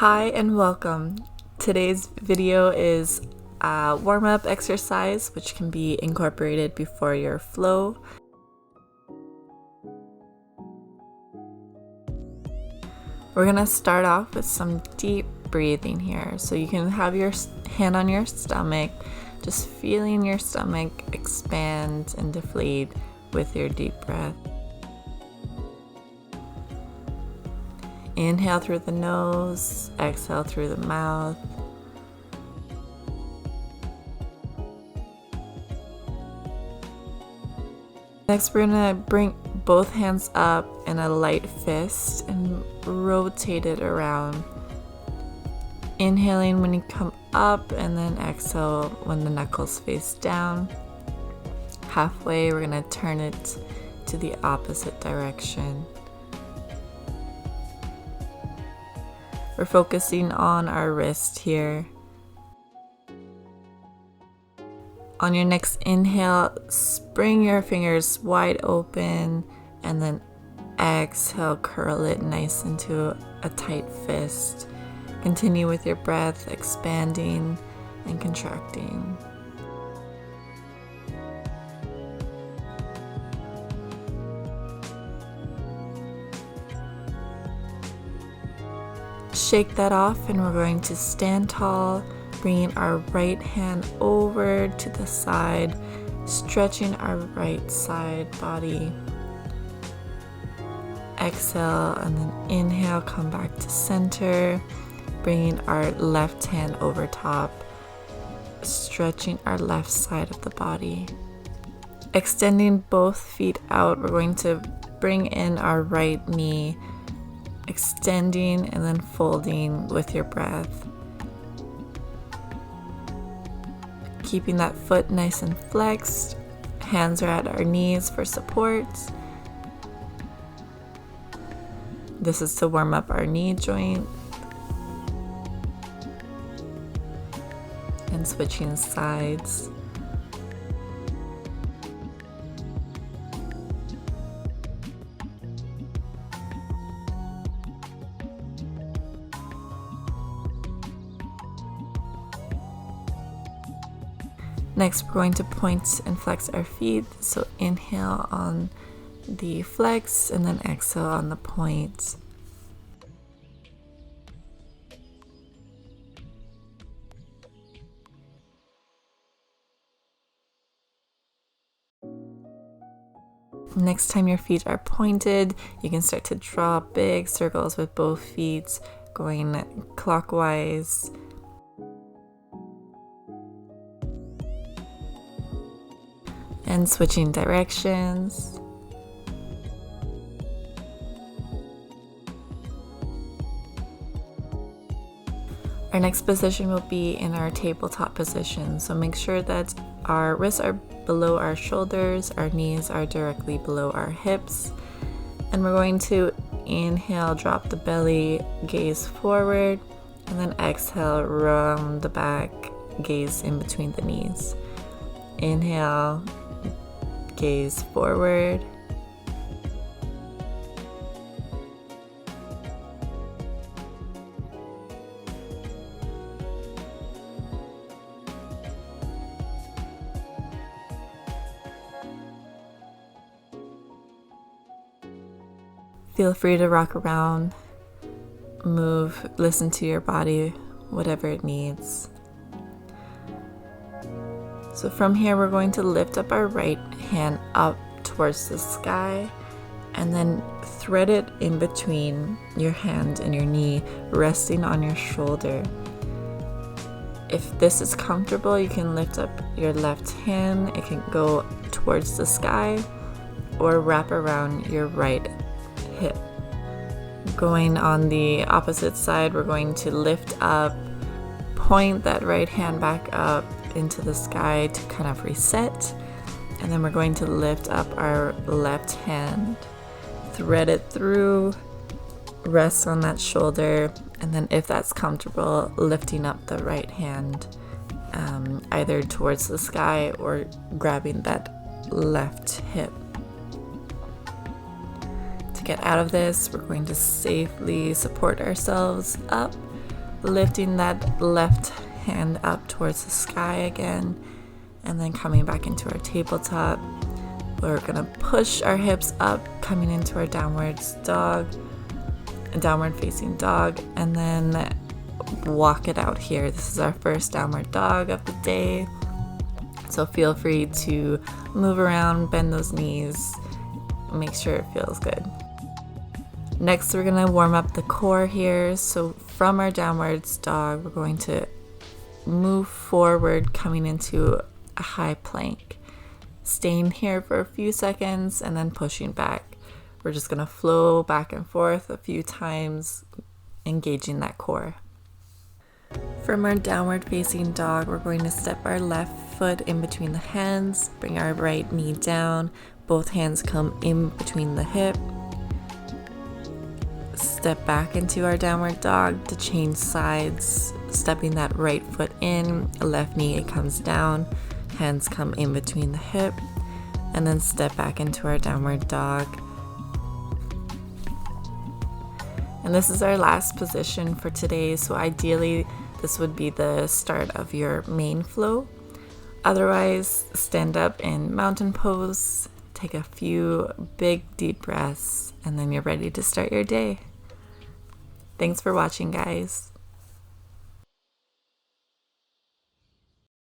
Hi and welcome. Today's video is a warm-up exercise which can be incorporated before your flow. We're gonna start off with some deep breathing here. So you can have your hand on your stomach, just feeling your stomach expand and deflate with your deep breath. Inhale through the nose, exhale through the mouth. Next, we're gonna bring both hands up in a light fist and rotate it around. Inhaling when you come up and then exhale when the knuckles face down. Halfway, we're gonna turn it to the opposite direction. We're focusing on our wrist here. On your next inhale, spring your fingers wide open and then exhale, curl it nice into a tight fist. Continue with your breath, expanding and contracting. Shake that off and we're going to stand tall, bringing our right hand over to the side, stretching our right side body. Exhale and then inhale, come back to center, bringing our left hand over top, stretching our left side of the body. Extending both feet out, we're going to bring in our right knee, extending and then folding with your breath. Keeping that foot nice and flexed. Hands are at our knees for support. This is to warm up our knee joint. And switching sides. Next, we're going to point and flex our feet. So inhale on the flex and then exhale on the point. Next time your feet are pointed, you can start to draw big circles with both feet, going clockwise. And switching directions. Our next position will be in our tabletop position. So make sure that our wrists are below our shoulders, our knees are directly below our hips. And we're going to inhale, drop the belly, gaze forward, and then exhale, round the back, gaze in between the knees. Inhale, gaze forward. Feel free to rock around, move, listen to your body, whatever it needs. So from here, we're going to lift up our right hand up towards the sky and then thread it in between your hand and your knee, resting on your shoulder. If this is comfortable, you can lift up your left hand. It can go towards the sky or wrap around your right hip. Going on the opposite side, we're going to lift up, point that right hand back up into the sky to kind of reset, and then we're going to lift up our left hand, thread it through, rest on that shoulder, and then if that's comfortable, lifting up the right hand either towards the sky or grabbing that left hip. To get out of this, we're going to safely support ourselves up lifting that left hand up towards the sky again, and then coming back into our tabletop. We're gonna push our hips up, coming into our downward facing dog, and then walk it out here. This is our first downward dog of the day, so feel free to move around, bend those knees, make sure it feels good. Next, we're gonna warm up the core here. So from our downwards dog, we're going to move forward, coming into a high plank, staying here for a few seconds and then pushing back. We're just gonna flow back and forth a few times, engaging that core. From our downward facing dog, we're going to step our left foot in between the hands, bring our right knee down, both hands come in between the hip. Step back into our downward dog to change sides, stepping that right foot in, left knee comes down, hands come in between the hip, and then step back into our downward dog. And this is our last position for today, so ideally this would be the start of your main flow. Otherwise, stand up in mountain pose, take a few big deep breaths, and then you're ready to start your day. Thanks for watching, guys.